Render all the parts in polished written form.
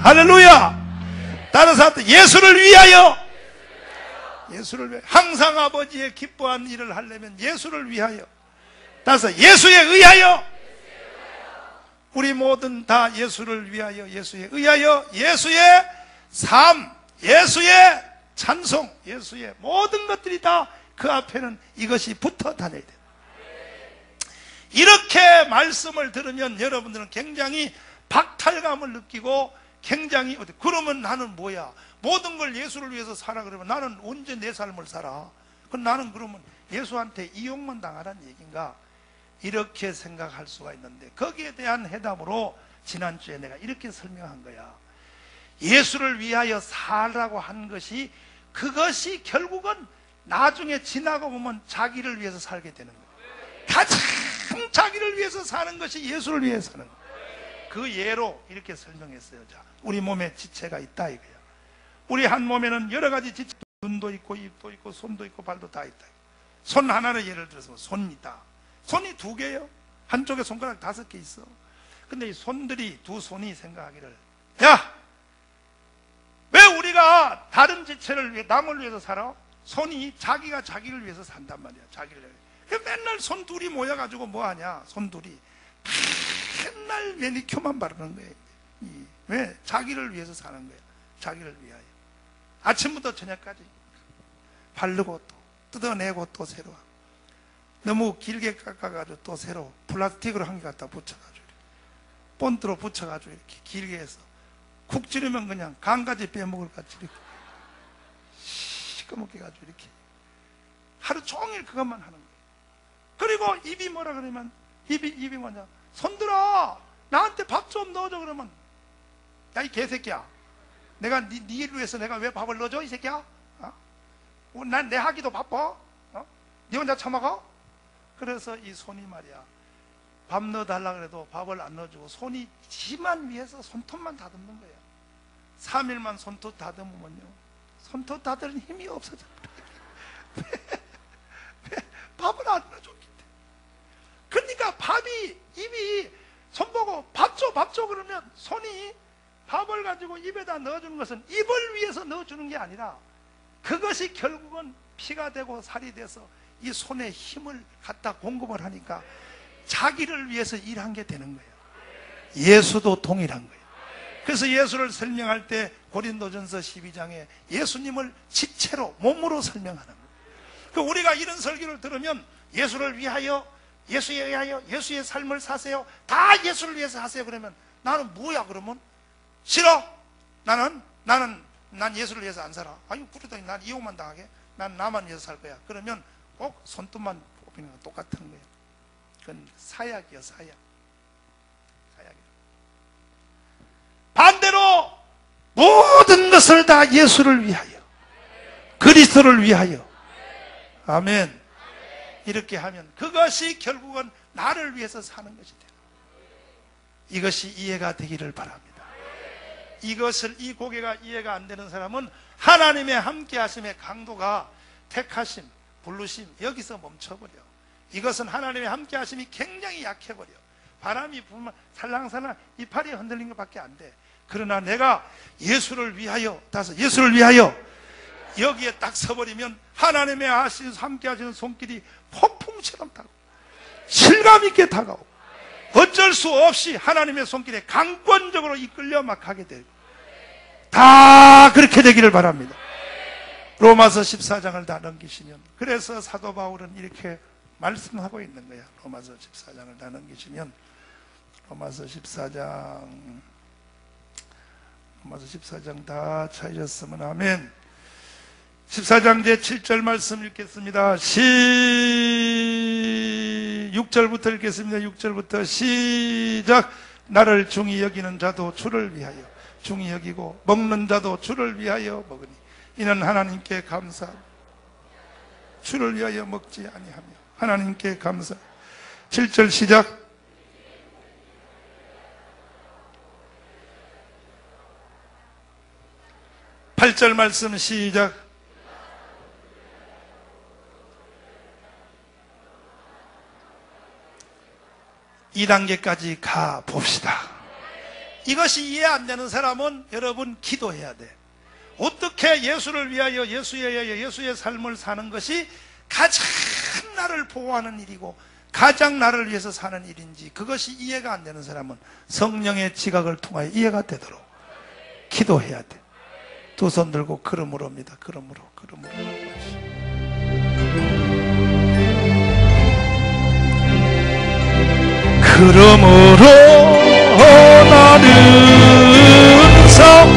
할렐루야. 따라서 예수를 위하여. 예수를 위하여. 항상 아버지의 기뻐한 일을 하려면 예수를 위하여. 따라서 예수에 의하여. 우리 모든 다 예수를 위하여, 예수에 의하여, 예수의 삶, 예수의 찬송, 예수의 모든 것들이 다 그 앞에는 이것이 붙어 다녀야 돼요. 이렇게 말씀을 들으면 여러분들은 굉장히 박탈감을 느끼고 굉장히 그러면 나는 뭐야? 모든 걸 예수를 위해서 살아 그러면 나는 언제 내 삶을 살아? 그럼 나는 그러면 예수한테 이용만 당하라는 얘기인가? 이렇게 생각할 수가 있는데 거기에 대한 해답으로 지난주에 내가 이렇게 설명한 거야. 예수를 위하여 살라고 한 것이 그것이 결국은 나중에 지나고 보면 자기를 위해서 살게 되는 거야. 가장 자기를 위해서 사는 것이 예수를 위해서 사는 거야. 그 예로 이렇게 설명했어요. 자, 우리 몸에 지체가 있다 이거야. 우리 한 몸에는 여러 가지 지체, 눈도 있고 입도 있고 손도 있고 발도 다 있다. 손 하나를 예를 들어서 손이다. 손이 2개요. 한쪽에 손가락 5개 있어. 근데 이 손들이 두 손이 생각하기를, 야! 왜 우리가 다른 지체를 위해, 남을 위해서 살아? 손이 자기가 자기를 위해서 산단 말이야. 자기를 위해서. 맨날 손 둘이 모여가지고 뭐 하냐? 손 둘이 맨날 매니큐어만 바르는 거예요. 왜? 자기를 위해서 사는 거예요. 자기를 위하여. 아침부터 저녁까지 바르고 또 뜯어내고 또 새로 하고. 너무 길게 깎아가지고 또 새로 플라스틱으로 한 개 갖다 붙여가지고 본드로 붙여가지고 이렇게 길게 해서 쿡 찌르면 그냥 간까지 빼먹을 것 같이 이렇게 시꺼멓게 가지고 이렇게 하루 종일 그것만 하는 거예요. 그리고 입이 뭐라 그러면 입이 뭐냐? 손들어 나한테 밥 좀 넣어줘. 그러면 야 이 개새끼야, 내가 네 일을 위해서 내가 왜 밥을 넣어줘 이 새끼야? 난 내 하기도 바빠. 네 혼자 처먹어? 그래서 이 손이 말이야, 밥 넣어달라 그래도 밥을 안 넣어주고 손이 지만 위해서 손톱만 다듬는 거예요. 3일만 손톱 다듬으면요, 손톱 다듬는 힘이 없어져. 왜? 밥을 안 넣어줬기 때문에. 그러니까 입이 손보고 밥 줘 그러면 손이 밥을 가지고 입에다 넣어주는 것은 입을 위해서 넣어주는 게 아니라 그것이 결국은 피가 되고 살이 돼서 이 손에 힘을 갖다 공급을 하니까 자기를 위해서 일한 게 되는 거예요. 예수도 동일한 거예요. 그래서 예수를 설명할 때 고린도전서 12장에 예수님을 지체로 몸으로 설명하는 거예요. 우리가 이런 설교를 들으면 예수를 위하여, 예수에 의하여, 예수의 삶을 사세요, 다 예수를 위해서 하세요. 그러면 나는 뭐야? 그러면 싫어. 난 예수를 위해서 안 살아. 아유 그러더니 난 이용만 당하게. 난 나만 위해서 살 거야. 그러면 꼭 손톱만 뽑히는 건 똑같은 거예요. 그건 사약이요, 사약. 반대로 모든 것을 다 예수를 위하여, 그리스도를 위하여. 아멘. 이렇게 하면 그것이 결국은 나를 위해서 사는 것이 돼요. 이것이 이해가 되기를 바랍니다. 이 고개가 이해가 안 되는 사람은 하나님의 함께 하심의 강도가 택하심, 부르심, 여기서 멈춰버려. 이것은 하나님의 함께 하심이 굉장히 약해버려. 바람이 불면 살랑살랑 이파리 흔들린 것밖에 안 돼. 그러나 내가 예수를 위하여, 예수를 위하여 여기에 딱 서버리면 하나님의 함께 하시는 손길이 폭풍처럼 다가오고 실감 있게 다가오고 어쩔 수 없이 하나님의 손길에 강권적으로 이끌려 막 가게 되고, 다 그렇게 되기를 바랍니다. 로마서 14장을 다 넘기시면, 그래서 사도 바울은 이렇게 말씀하고 있는 거야. 로마서 14장을 다 넘기시면, 로마서 14장 다 찾으셨으면 아멘. 14장 제 7절 말씀 읽겠습니다. 6절부터 읽겠습니다. 6절부터 시작. 나를 중히 여기는 자도 주를 위하여 중히 여기고 먹는 자도 주를 위하여 먹으니 이는 하나님께 감사하고 주를 위하여 먹지 아니하며 하나님께 감사. 7절 시작. 팔 절 말씀 시작. 이 단계까지 가 봅시다. 이것이 이해 안 되는 사람은 여러분 기도해야 돼. 어떻게 예수를 위하여 예수의 삶을 사는 것이 가장 나를 보호하는 일이고 가장 나를 위해서 사는 일인지 그것이 이해가 안 되는 사람은 성령의 지각을 통하여 이해가 되도록 기도해야 돼. 두 손 들고 그러므로입니다. 그러므로 나는 삶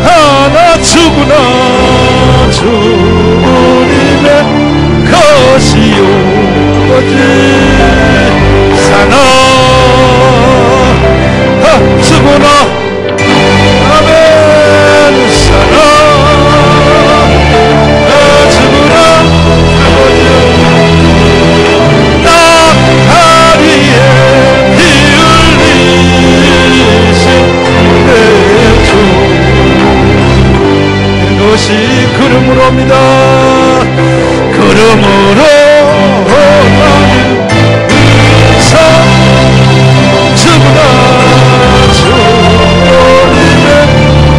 하나 주구나 주님의 것이요 사나 주구나 아멘 사나 주구나 땅하리에 피 흘리신 내 주 그것이 그러므로입니다. 그러므로 나는 의사 주구나 주님의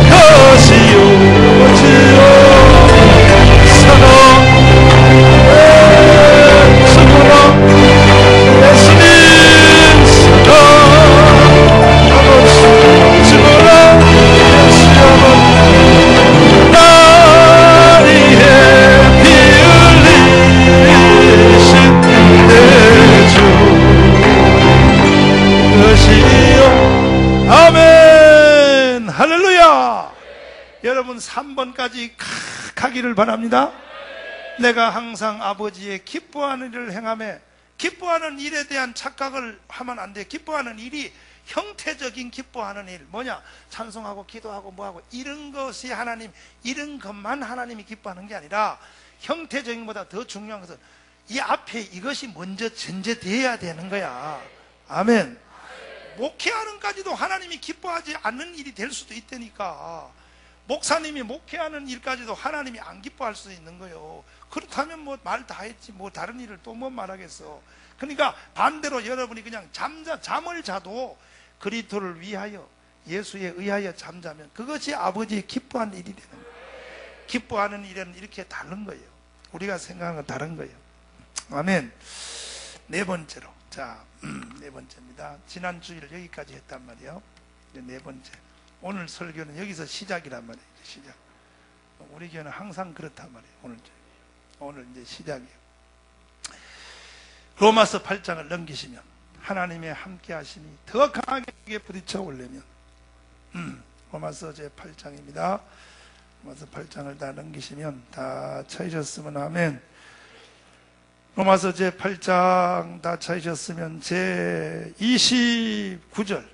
것이요 어찌요 사랑 주구나 예수님 사랑 아버지 주구나 예수 아버지 다리에 피 흘리신 내 주 그것이요 아멘 할렐루야. 여러분 3번까지 가기를 바랍니다. 내가 항상 아버지의 기뻐하는 일을 행하며 기뻐하는 일에 대한 착각을 하면 안 돼. 기뻐하는 일이 형태적인 기뻐하는 일 뭐냐 찬송하고 기도하고 뭐하고 이런 것이 하나님 이런 것만 하나님이 기뻐하는 게 아니라 형태적인 것보다 더 중요한 것은 이 앞에 이것이 먼저 전제되어야 되는 거야. 아멘. 목회하는까지도 하나님이 기뻐하지 않는 일이 될 수도 있다니까. 목사님이 목회하는 일까지도 하나님이 안 기뻐할 수 있는 거예요. 그렇다면 뭐 말 다 했지 뭐 다른 일을 또 뭐 말하겠어. 그러니까 반대로 여러분이 그냥 잠을 자도 그리스도를 위하여 예수에 의하여 잠자면 그것이 아버지의 기뻐하는 일이 되는 거예요. 기뻐하는 일은 이렇게 다른 거예요. 우리가 생각하는 건 다른 거예요. 아멘. 네 번째로 네 번째입니다. 지난 주일 여기까지 했단 말이에요. 네 번째 오늘 설교는 여기서 시작이란 말이에요. 시작. 우리 교회는 항상 그렇단 말이에요. 오늘 이제 시작이에요. 로마서 8장을 넘기시면 하나님의 함께 하심이 더 강하게 부딪혀 오려면 로마서 제 8장입니다. 로마서 8장을 다 넘기시면 다 찾으셨으면 아멘. 로마서 제 8장 다 찾으셨으면 제 29절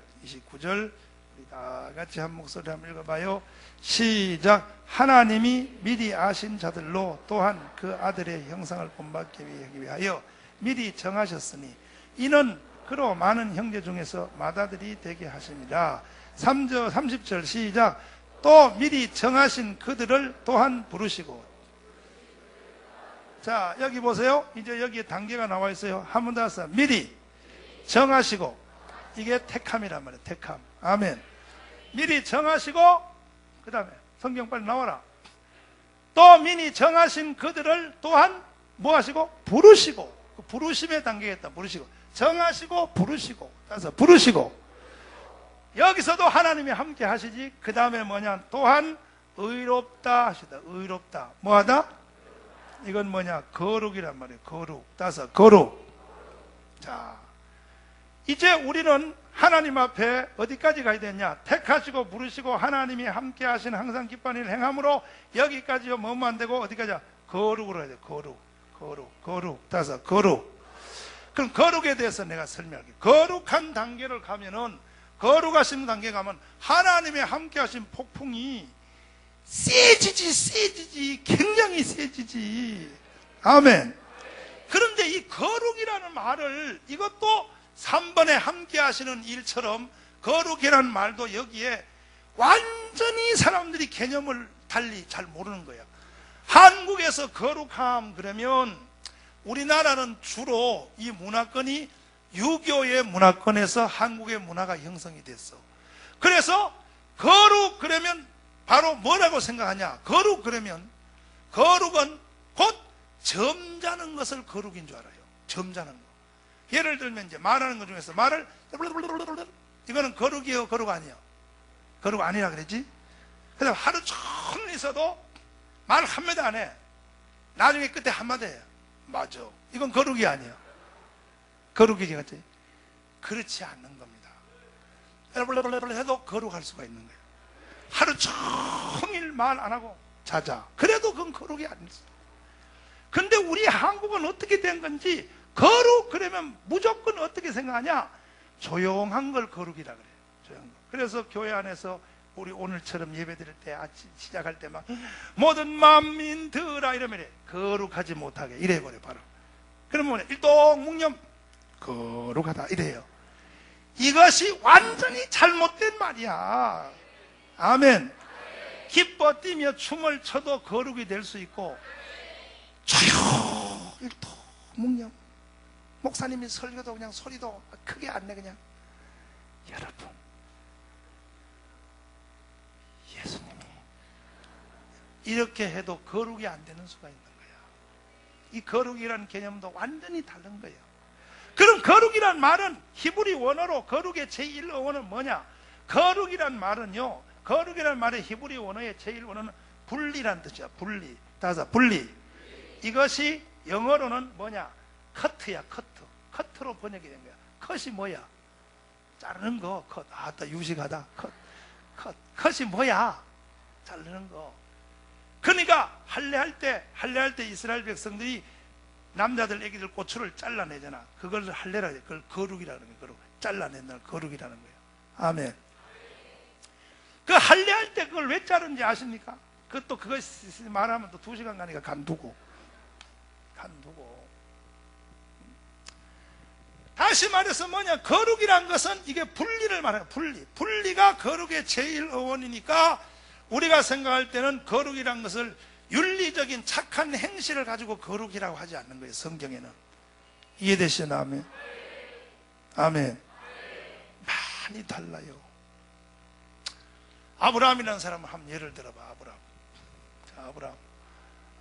우리 다 같이 한 목소리 한번 읽어봐요. 시작. 하나님이 미리 아신 자들로 또한 그 아들의 형상을 본받기 위하여 미리 정하셨으니 이는 그로 많은 형제 중에서 맏아들이 되게 하십니다. 30절 시작. 또 미리 정하신 그들을 또한 부르시고. 자 여기 보세요. 이제 여기에 단계가 나와 있어요. 한 번 더 하세요. 미리 정하시고. 이게 택함이란 말이에요. 택함. 아멘. 미리 정하시고 그 다음에 성경 빨리 나와라. 또 미리 정하신 그들을 또한 뭐 하시고? 부르시고. 그 부르심의 단계가 있다. 부르시고 정하시고 부르시고 따라서 부르시고. 여기서도 하나님이 함께 하시지. 그 다음에 뭐냐? 또한 의롭다 하시다. 의롭다 뭐하다? 이건 뭐냐? 거룩이란 말이에요. 거룩. 따라서 거룩. 자 이제 우리는 하나님 앞에 어디까지 가야 되냐? 택하시고 부르시고 하나님이 함께 하신 항상 기뻐하는 일을 행함으로 여기까지 뭐면 안 되고 어디까지? 거룩으로 해야 돼. 거룩. 따라서 거룩. 그럼 거룩에 대해서 내가 설명할게. 거룩한 단계를 가면은 거룩하신 단계 가면 하나님의 함께 하신 폭풍이 세지지 굉장히 세지지. 아멘. 그런데 이 거룩이라는 말을 이것도 3번에 함께 하시는 일처럼 거룩이라는 말도 여기에 완전히 사람들이 개념을 달리 잘 모르는 거야. 한국에서 거룩함 그러면 우리나라는 주로 이 문화권이 유교의 문화권에서 한국의 문화가 형성이 됐어. 그래서 거룩 그러면 바로 뭐라고 생각하냐? 거룩 그러면 거룩은 곧 점잖은 것을 거룩인 줄 알아요. 점잖은 거. 예를 들면 이제 말하는 것 중에서 말을 이거는 거룩이에요, 거룩 아니에요? 거룩 아니라 그랬지? 그래서 하루 종일 있어도 말 한마디 안 해. 나중에 끝에 한마디 해요. 맞아. 이건 거룩이 아니에요. 거룩이지, 그렇지? 그렇지 않는 겁니다. 해도 거룩할 수가 있는 거예요. 하루 종일 말 안 하고 자자. 그래도 그건 거룩이 아니었어요. 근데 우리 한국은 어떻게 된 건지 거룩 그러면 무조건 어떻게 생각하냐? 조용한 걸 거룩이라 그래요. 조용한 거. 그래서 교회 안에서 우리 오늘처럼 예배 드릴 때 아침 시작할 때 막 모든 만민들아 이러면 거룩하지 못하게 이래버려 바로. 그러면 일동묵념 거룩하다 이래요. 이것이 완전히 잘못된 말이야. 아멘. 기뻐 뛰며 춤을 춰도 거룩이 될 수 있고 조용 일동묵념 목사님이 설교도 그냥 소리도 크게 안 내 그냥. 여러분 예수님이 이렇게 해도 거룩이 안 되는 수가 있는 거야. 이 거룩이라는 개념도 완전히 다른 거예요. 그럼 거룩이란 말은 히브리 원어로 거룩의 제1어원은 뭐냐? 거룩이란 말은요, 거룩이란 말의 히브리 원어의 제1원어는 분리란 뜻이야. 분리. 따라서 분리. 이것이 영어로는 뭐냐? 커트야. 커트로 번역이 된 거야. 컷이 뭐야? 자르는 거. 컷. 아따 유식하다. 컷이 뭐야? 자르는 거. 그러니까 할례할 때 이스라엘 백성들이 남자들 애기들 고추를 잘라내잖아. 그걸 할례라 그래. 그걸 거룩이라는 거예요. 거룩. 잘라낸다는 거룩이라는 거예요. 아멘. 그 할례할 때 그걸 왜 자르는지 아십니까? 그것도 그거 말하면 또 2시간 가니까 간두고. 다시 말해서 뭐냐? 거룩이란 것은 이게 분리를 말해요. 분리가 거룩의 제1어원이니까 우리가 생각할 때는 거룩이란 것을 윤리적인 착한 행실을 가지고 거룩이라고 하지 않는 거예요. 성경에는. 이해되시나? 아멘. 아멘. 많이 달라요. 아브라함이라는 사람을 한번 예를 들어봐.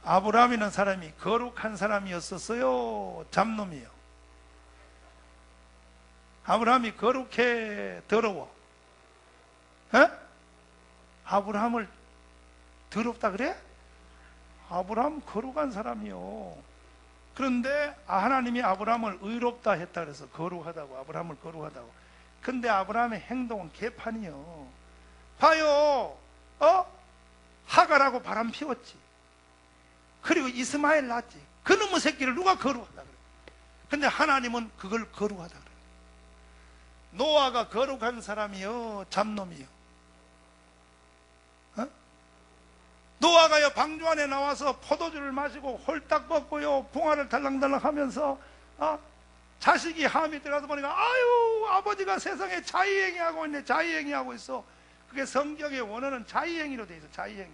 아브라함이라는 사람이 거룩한 사람이었었어요? 잡놈이요? 아브라함이 거룩해? 더러워? 에? 아브라함을 더럽다 그래? 아브라함 거룩한 사람이요. 그런데 하나님이 아브라함을 의롭다 했다 그래서 거룩하다고, 아브라함을 거룩하다고. 근데 아브라함의 행동은 개판이요. 봐요. 하갈하고 바람 피웠지. 그리고 이스마엘 낳았지. 그놈의 새끼를 누가 거룩하다 그래? 근데 하나님은 그걸 거룩하다 그래. 노아가 거룩한 사람이요? 잡놈이요? 노아가요 방주 안에 나와서 포도주를 마시고 홀딱 벗고요 붕어를 달랑달랑 하면서 자식이 함이 들어가서 보니까 아유 아버지가 세상에 자의행위하고 있네. 자의행위하고 있어. 그게 성경의 원어는 자의행위로 돼 있어. 자의행위.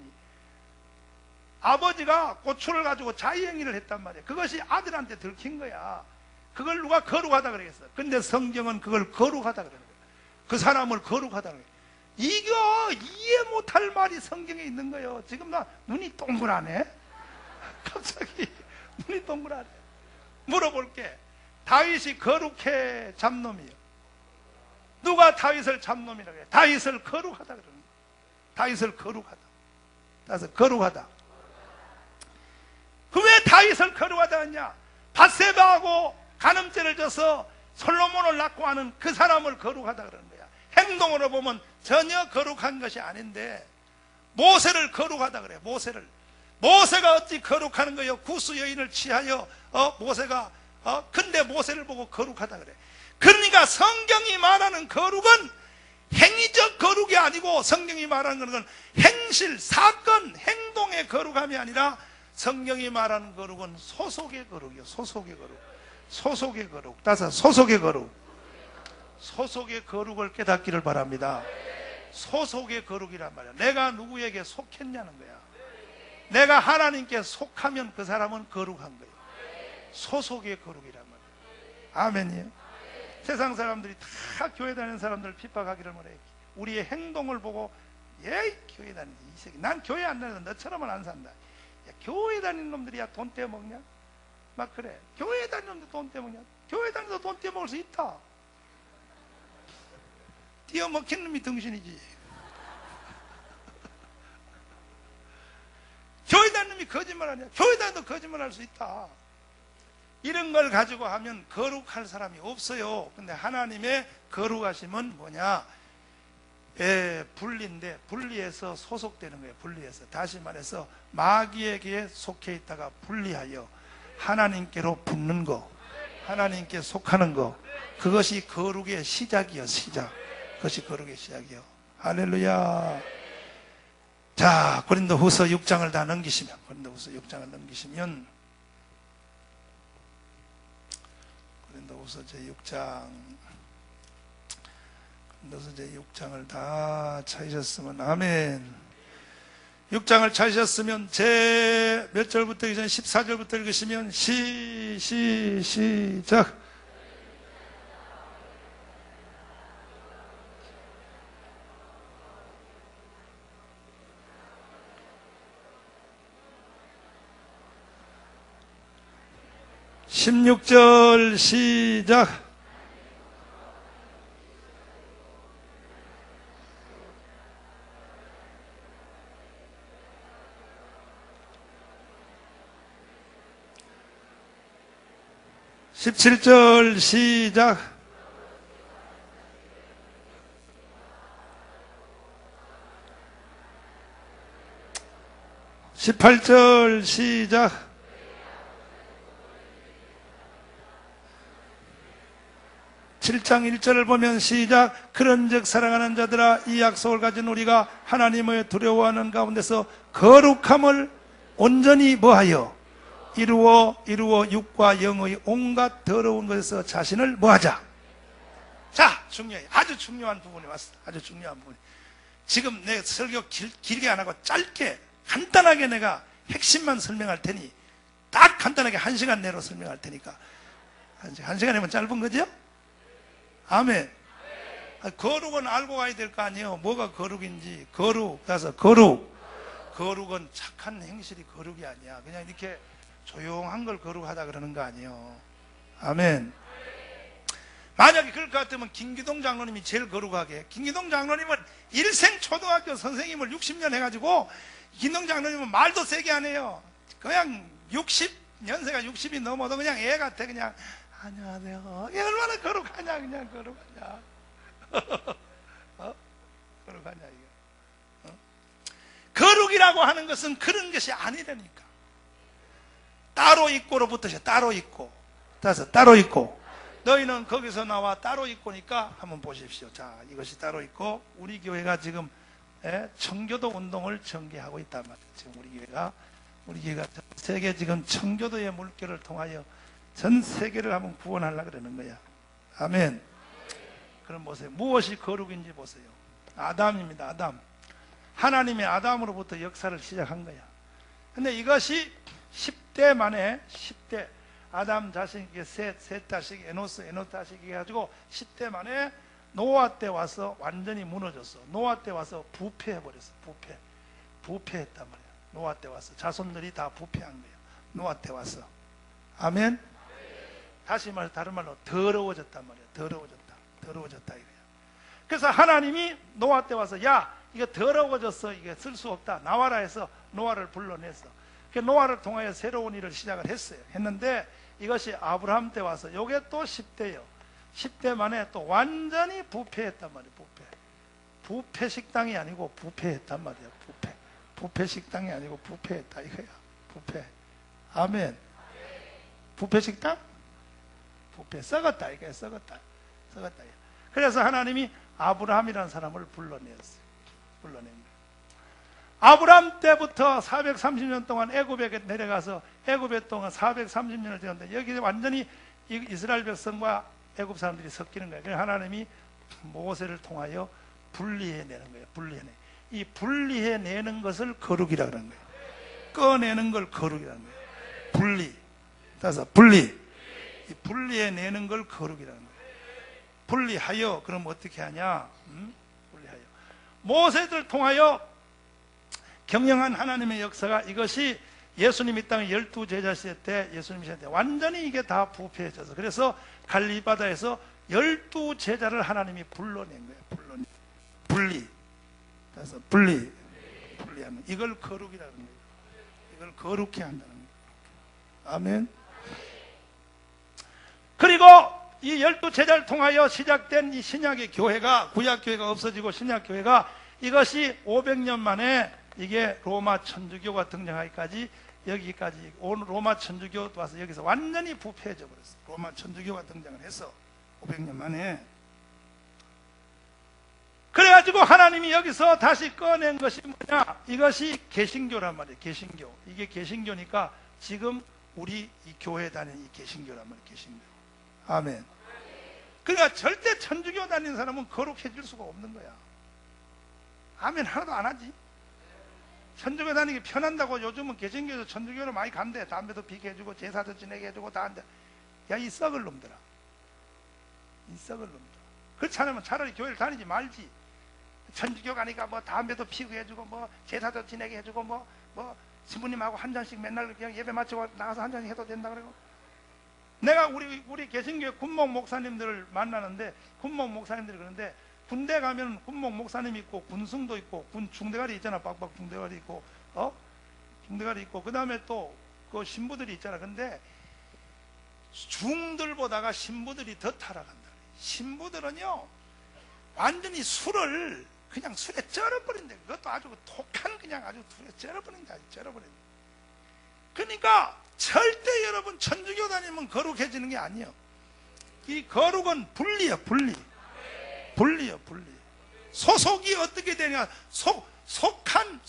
아버지가 고추를 가지고 자의행위를 했단 말이야. 그것이 아들한테 들킨 거야. 그걸 누가 거룩하다 그러겠어. 근데 성경은 그걸 거룩하다 그러는 거야. 그 사람을 거룩하다 그래. 이거 이해 못할 말이 성경에 있는 거예요. 지금 나 눈이 동그라네. 갑자기 눈이 동그라네. 물어볼게. 다윗이 거룩해? 잡놈이요? 누가 다윗을 잡놈이라 그래? 다윗을 거룩하다 그러는 거야. 다윗을 거룩하다. 따라서 거룩하다. 그 왜 다윗을 거룩하다 했냐? 밧세바하고 간음죄를 져서 솔로몬을 낳고 하는 그 사람을 거룩하다 그러는 거야. 행동으로 보면 전혀 거룩한 것이 아닌데 모세를 거룩하다 그래. 모세가 어찌 거룩하는 거요? 구스 여인을 취하여 모세가 근데 모세를 보고 거룩하다 그래. 그러니까 성경이 말하는 거룩은 행위적 거룩이 아니고 성경이 말하는 것은 행실, 사건, 행동의 거룩함이 아니라 성경이 말하는 거룩은 소속의 거룩이요. 소속의 거룩. 소속의 거룩. 따라서 소속의 거룩. 소속의 거룩을 깨닫기를 바랍니다. 소속의 거룩이란 말이야. 내가 누구에게 속했냐는 거야. 내가 하나님께 속하면 그 사람은 거룩한 거야. 소속의 거룩이란 말이야. 아멘이요. 세상 사람들이 다 교회 다니는 사람들을 핍박하기를 뭐래. 우리의 행동을 보고 에이 교회 다니지 이 새끼 난 교회 안 다녀서 너처럼은 안 산다. 야, 교회 다니는 놈들이야 돈 떼먹냐? 막 그래. 교회 다니는 놈들 돈 떼먹냐? 교회 다니면서 돈 떼먹을 수 있다. 떼어먹힌 놈이 등신이지. 교회 다니는 놈이 거짓말하냐? 교회 다니도 거짓말할 수 있다. 이런 걸 가지고 하면 거룩할 사람이 없어요. 근데 하나님의 거룩하심은 뭐냐? 분리인데 분리해서 소속되는 거예요. 분리해서. 다시 말해서 마귀에게 속해 있다가 분리하여 하나님께로 붙는 거, 하나님께 속하는 거, 그것이 거룩의 시작이요. 시작. 그것이 거룩의 시작이요. 할렐루야. 자, 고린도후서 6장을 다 넘기시면, 고린도후서 6장을 넘기시면, 고린도후서 제6장, 고린도후서 제6장을 다 찾으셨으면 아멘. 6장을 찾으셨으면 제 몇 절부터 이제 14절부터 읽으시면 시작. (16절) 시작. (17절) 시작. (18절) 시작. 7장 1절을 보면 시작. 그런즉 사랑하는 자들아 이 약속을 가진 우리가 하나님을 두려워하는 가운데서 거룩함을 온전히 뭐하여 이루어 육과 영의 온갖 더러운 것에서 자신을 뭐하자. 자, 중요해. 아주 중요한 부분이 왔어. 아주 중요한 부분. 지금 내 설교 길게 안 하고 짧게 간단하게 내가 핵심만 설명할 테니 딱 간단하게 1시간 내로 설명할 테니까 1시간이면 짧은 거죠? 아멘. 거룩은 알고 가야 될 거 아니에요. 뭐가 거룩인지. 거룩은 착한 행실이 거룩이 아니야. 그냥 이렇게 조용한 걸 거룩하다 그러는 거 아니에요. 아멘. 만약에 그럴 것 같으면 김기동 장로님이 제일 거룩하게. 김기동 장로님은 일생 초등학교 선생님을 60년 해가지고 김기동 장로님은 말도 세게 안 해요. 그냥 연세가 60이 넘어도 그냥 애 같아. 그냥 안녕하세요. 얼마나 거룩하냐, 그냥 거룩하냐. 거룩하냐, 이거. 거룩이라고 하는 것은 그런 것이 아니라니까. 따로 있고로부터 따로 있고. 따로 있고. 너희는 거기서 나와 따로 있고니까 한번 보십시오. 자, 이것이 따로 있고, 우리 교회가 지금 청교도 운동을 전개하고 있단 말이에요. 지금 우리 교회가 전 세계 지금 청교도의 물결을 통하여 전 세계를 한번 구원하려고 그러는 거야. 아멘. 그럼 보세요. 무엇이 거룩인지 보세요. 아담입니다. 아담. 하나님의 아담으로부터 역사를 시작한 거야. 근데 이것이 10대 만에 10대 아담 자식에게 셋 자식 에노스 자식이 해가지고 10대 만에 노아 때 와서 완전히 무너졌어. 노아 때 와서 부패해버렸어. 부패했단 말이야. 노아 때 와서 자손들이 다 부패한 거야. 노아 때 와서. 아멘. 다시 말해서 다른 말로 더러워졌단 말이야. 더러워졌다 이거야. 그래서 하나님이 노아 때 와서 야 이거 더러워졌어. 이게 쓸 수 없다. 나와라 해서 노아를 불러냈어. 그 노아를 통하여 새로운 일을 시작을 했는데 이것이 아브라함 때 와서 요게 또 10대요. 10대 만에 또 완전히 부패했단 말이야. 부패 식당이 아니고 부패했단 말이야. 부패 식당이 아니고 부패했다 이거야. 부패. 아멘. 부패 식당? 부패 썩었다 이거야. 썩었다. 그래서 하나님이 아브라함이라는 사람을 불러냈어요. 불러낸 거예요. 아브라함 때부터 430년 동안 애굽에 내려가서 애굽에 동안 430년을 되었는데 여기 완전히 이스라엘 백성과 애굽 사람들이 섞이는 거예요. 그래서 하나님이 모세를 통하여 분리해내는 거예요. 이 분리해내는 것을 거룩이라고 하는 거예요. 꺼내는 걸 거룩이라는 거예요. 분리. 이 분리해내는 걸 거룩이라는 거예요. 분리하여. 그럼 어떻게 하냐? 분리하여. 모세를 통하여 경영한 하나님의 역사가, 이것이 예수님 이 땅에 12제자 시대 때, 예수님 시대 때 완전히 이게 다 부패해져서, 그래서 갈릴리 바다에서 12제자를 하나님이 불러낸 거예요. 분리. 그래서 분리하는, 이걸 거룩이라는 거예요. 이걸 거룩해 한다는 거예요. 아멘. 그리고 이 12제자를 통하여 시작된 이 신약의 교회가, 구약교회가 없어지고 신약교회가, 이것이 500년 만에 이게 로마 천주교가 등장하기까지, 여기까지 로마 천주교 와서 여기서 완전히 부패해져 버렸어요. 로마 천주교가 등장을 했어, 500년 만에. 그래가지고 하나님이 여기서 다시 꺼낸 것이 뭐냐, 이것이 개신교란 말이에요. 개신교. 이게 개신교니까 지금 우리 이 교회 다니는 이 개신교란 말이에요. 개신교. 아멘. 그러니까 절대 천주교 다니는 사람은 거룩해질 수가 없는 거야. 아멘 하나도 안 하지. 천주교 다니기 편한다고 요즘은 개신교에서 천주교를 많이 간대. 담배도 피게 해주고 제사도 지내게 해주고 다 한대. 야, 이 썩을 놈들아, 이 썩을 놈들아. 그렇지 않으면 차라리 교회를 다니지 말지. 천주교 가니까 뭐 담배도 피우게 해주고 뭐 제사도 지내게 해주고 뭐 신부님하고 한 잔씩 맨날 그냥 예배 마치고 나가서 한 잔씩 해도 된다 그러고. 내가 우리 개신교회 군목 목사님들을 만나는데, 군목 목사님들이 그러는데, 군대 가면 군목 목사님 있고 군승도 있고 군 중대가리 있잖아. 빡빡 중대가리 있고 중대가리 있고, 그 다음에 또 그 신부들이 있잖아. 근데 중들보다가 신부들이 더 타락한다. 신부들은요 완전히 술을 그냥 술에 쩔어버린대. 그것도 아주 독한, 그냥 아주 술에 쩔어버린다. 쩔어버린다. 그러니까 절대 여러분 천주교 다니면 거룩해지는 게 아니에요. 이 거룩은 분리야, 분리. 소속이 어떻게 되냐? 속한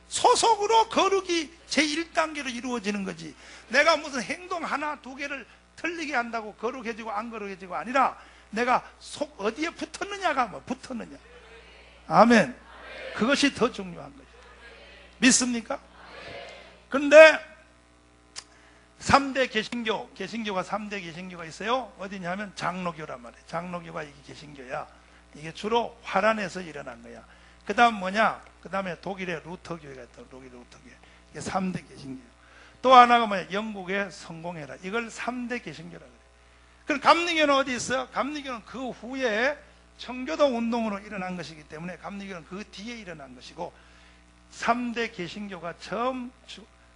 소속으로 거룩이 제1단계로 이루어지는 거지. 내가 무슨 행동 하나 두 개를 틀리게 한다고 거룩해지고 안 거룩해지고 아니라, 내가 속 어디에 붙었느냐가 뭐 붙었느냐. 아멘. 그것이 더 중요한 거죠. 믿습니까? 근데 3대 개신교가 3대 개신교가 있어요. 어디냐면 장로교란 말이에요. 장로교가 이게 개신교야. 이게 주로 화란에서 일어난 거야. 그 다음 뭐냐? 그 다음에 독일의 루터교회가 있다. 독일의 루터교회. 이게 3대 개신교. 또 하나가 뭐냐? 영국의 성공회라. 이걸 3대 개신교라 그래요. 그럼 감리교는 어디 있어요? 감리교는 그 후에 청교도 운동으로 일어난 것이기 때문에 감리교는 그 뒤에 일어난 것이고, 3대 개신교가 처음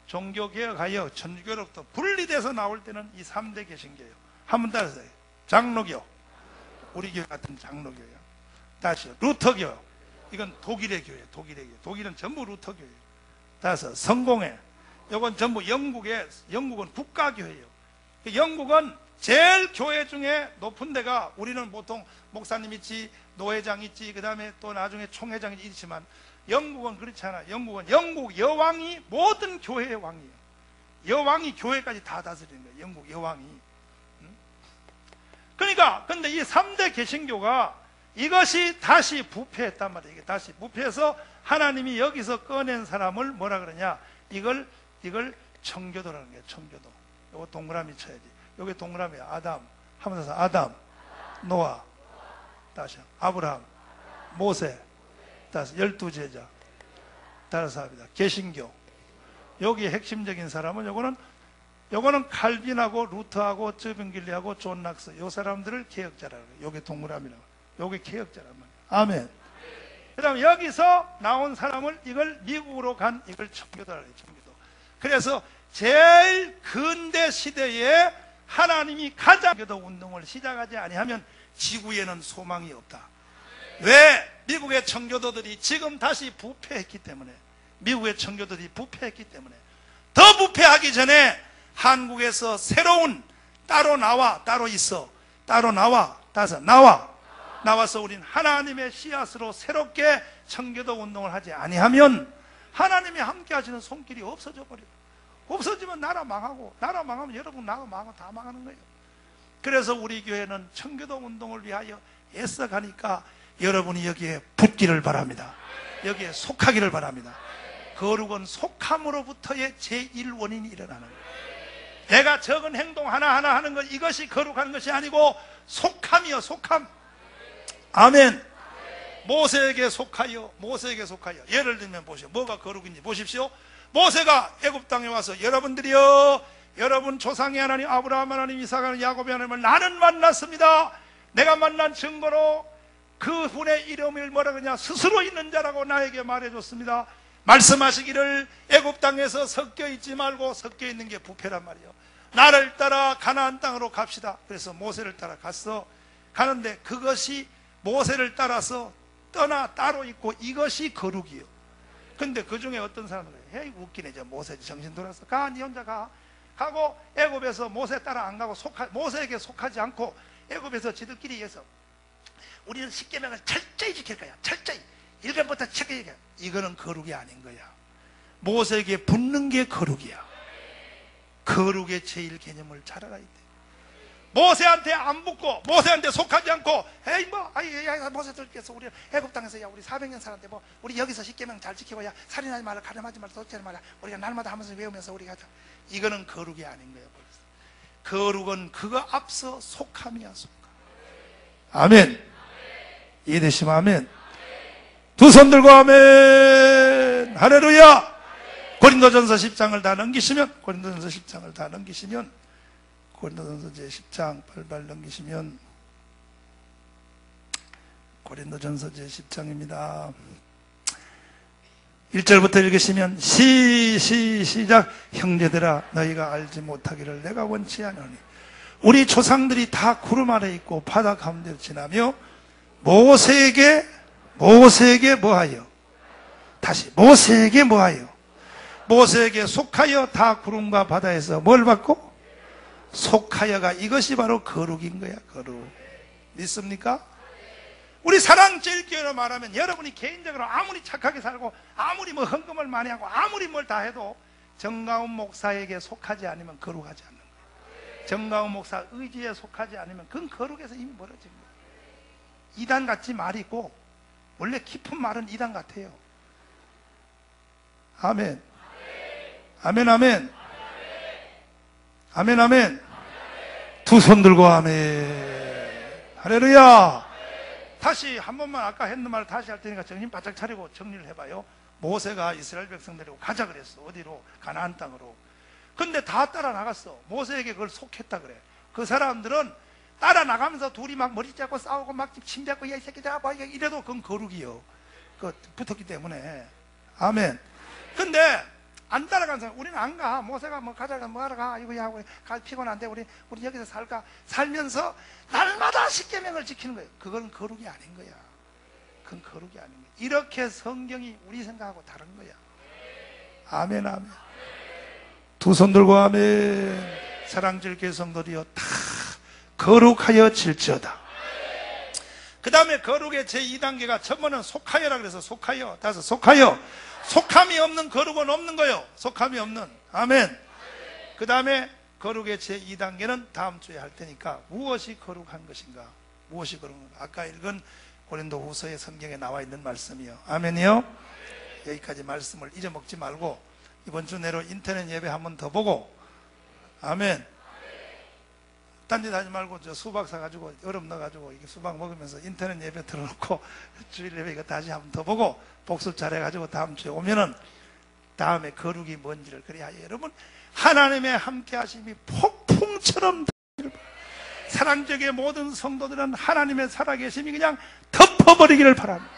종교개혁하여 천주교로부터 분리돼서 나올 때는 이 3대 개신교예요. 한번 따라서요. 장로교, 우리 교회 같은 장로교예요. 다시요. 루터교, 이건 독일의 교회예요. 독일은 전부 루터교예요. 따라서 성공회, 이건 전부 영국은 국가교회예요. 영국은 제일 교회 중에 높은 데가, 우리는 보통 목사님 있지, 노회장 있지, 그 다음에 또 나중에 총회장이 있지만, 영국은 그렇지 않아. 영국 여왕이 모든 교회의 왕이에요. 여왕이 교회까지 다 다스리는 거예요. 영국 여왕이. 그러니까 근데 이 3대 개신교가 이것이 다시 부패했단 말이에요. 이게 다시 부패해서 하나님이 여기서 꺼낸 사람을 뭐라 그러냐? 이걸 청교도라는 거예요. 청교도. 요거 동그라미 쳐야지. 요게 동그라미야. 아담. 하면서 아담, 노아, 다시 아브라함, 모세, 따라서 12제자, 따라서 합니다. 개신교. 여기 핵심적인 사람은 요거는 칼빈하고 루터하고 저병길리하고 존 낙스, 요 사람들을 개혁자라고 해요. 요게 동그라미라고. 요게 개혁자란 말이에요. 아멘. 그 다음에 여기서 나온 사람을, 이걸 미국으로 간, 이걸 청교도라고 해요. 청교도. 그래서 제일 근대 시대에 하나님이 가장 청교도 운동을 시작하지 아니하면 지구에는 소망이 없다. 왜? 미국의 청교도들이 지금 다시 부패했기 때문에, 미국의 청교도들이 부패했기 때문에, 더 부패하기 전에 한국에서 새로운, 따로 나와, 따로 있어, 따로 나와, 따서 나와서 우린 하나님의 씨앗으로 새롭게 청교도 운동을 하지 아니하면 하나님이 함께 하시는 손길이 없어져 버려요. 없어지면 나라 망하면 여러분 나라 망하고 다 망하는 거예요. 그래서 우리 교회는 청교도 운동을 위하여 애써 가니까 여러분이 여기에 붙기를 바랍니다. 여기에 속하기를 바랍니다. 거룩은 속함으로부터의 제1원인이 일어나는 거예요. 내가 적은 행동 하나하나 하는 것, 이것이 거룩한 것이 아니고 속함이요, 속함. 아멘. 모세에게 속하여, 모세에게 속하여. 예를 들면 보시오. 뭐가 거룩인지 보십시오. 모세가 애굽 땅에 와서 여러분들이여, 여러분 조상의 하나님 아브라함 하나님 이삭 하나님 야곱의 하나님을 나는 만났습니다. 내가 만난 증거로 그분의 이름을 뭐라 그러냐, 스스로 있는 자라고 나에게 말해줬습니다. 말씀하시기를 애굽 땅에서 섞여 있지 말고 섞여 있는 게 부패란 말이에요. 나를 따라 가나안 땅으로 갑시다. 그래서 모세를 따라 갔어. 가는데 그것이 모세를 따라서 떠나 따로 있고 이것이 거룩이요. 근데 그 중에 어떤 사람은 헤이 웃기네, 저 모세 정신 돌아서 가, 니 혼자 가. 가고 애굽에서 모세 따라 안 가고 모세에게 속하지 않고 애굽에서 지들끼리 해서 우리는 십계명을 철저히 지킬 거야. 철저히 1번부터 지킬 거야. 이거는 거룩이 아닌 거야. 모세에게 붙는 게 거룩이야. 거룩의 제일 개념을 잘 알아야 돼. 모세한테 안 붙고 모세한테 속하지 않고 에이 뭐 모세들께서 우리 애굽 땅에서 야 우리 400년 살았는데 뭐 우리 여기서 십계명 잘 지키고 야 살인하지 말라 가늠하지 말라 도둑질하지 말라 우리가 날마다 하면서 외우면서 우리가 이거는 거룩이 아닌 거예요. 거룩은 그거 앞서 속함이야. 속함. 아멘. 이해되시면 아멘. 두 손 들고 아멘. 할렐루야. 고린도전서 10장을 다 넘기시면 고린도전서 10장을 다 넘기시면 고린도전서 제 10장 발발 넘기시면 고린도전서 제 10장입니다. 1절부터 읽으시면 시작. 형제들아 너희가 알지 못하기를 내가 원치 않으니 우리 조상들이 다 구름 아래 있고 바다 가운데로 지나며 모세에게 뭐하여? 다시 모세에게 뭐하여? 모세에게 속하여 다 구름과 바다에서 뭘 받고? 속하여가 이것이 바로 거룩인 거야. 거룩. 믿습니까? 우리 사랑제일교회로 말하면 여러분이 개인적으로 아무리 착하게 살고 아무리 뭐 헌금을 많이 하고 아무리 뭘 다 해도 정가운 목사에게 속하지 않으면 거룩하지 않는 거예요. 정가운 목사 의지에 속하지 않으면 그건 거룩에서 이미 멀어진 거예요. 이단같이 말이 있고 원래 깊은 말은 이단 같아요. 아멘. 아멘 아멘. 아멘 아멘. 두 손 들고 아멘. 할렐루야. 다시 한 번만 아까 했는 말을 다시 할 테니까 정신 바짝 차리고 정리를 해봐요. 모세가 이스라엘 백성 데리고 가자 그랬어. 어디로? 가나안 땅으로. 근데 다 따라 나갔어. 모세에게 그걸 속했다 그래. 그 사람들은 따라 나가면서 둘이 막 머리 잡고 싸우고 막 침뱉고 야 이 새끼들아 뭐 이래도 그건 거룩이요. 그 붙었기 때문에. 아멘. 근데 안 따라간 사람, 우리는 안 가. 모세가 뭐 가자가 뭐 하러 가. 이거 야, 우리 피곤한데 우리 여기서 살까? 살면서 날마다 십계명을 지키는 거예요. 그건 거룩이 아닌 거야. 그건 거룩이 아닌 거야. 이렇게 성경이 우리 생각하고 다른 거야. 아멘, 아멘. 두 손 들고 아멘. 사랑질교회 성도들이여 다 거룩하여 질지어다. 그 다음에 거룩의 제2단계가 첫번은 속하여라 그래서 속하여. 다섯 속하여. 속함이 없는 거룩은 없는 거요. 속함이 없는. 아멘. 그 다음에 거룩의 제2단계는 다음 주에 할 테니까 무엇이 거룩한 것인가? 무엇이 거룩한 것인가? 아까 읽은 고린도 후서의 성경에 나와 있는 말씀이요. 아멘이요. 여기까지 말씀을 잊어먹지 말고 이번 주 내로 인터넷 예배 한 번 더 보고 아멘. 딴짓 하지 말고 저 수박 사가지고 얼음 넣어가지고 이게 수박 먹으면서 인터넷 예배 틀어놓고 주일 예배 이거 다시 한 번 더 보고 복습 잘해가지고 다음 주에 오면은 다음에 거룩이 뭔지를 그래야 여러분 하나님의 함께 하심이 폭풍처럼 사랑적의 모든 성도들은 하나님의 살아계심이 그냥 덮어버리기를 바랍니다.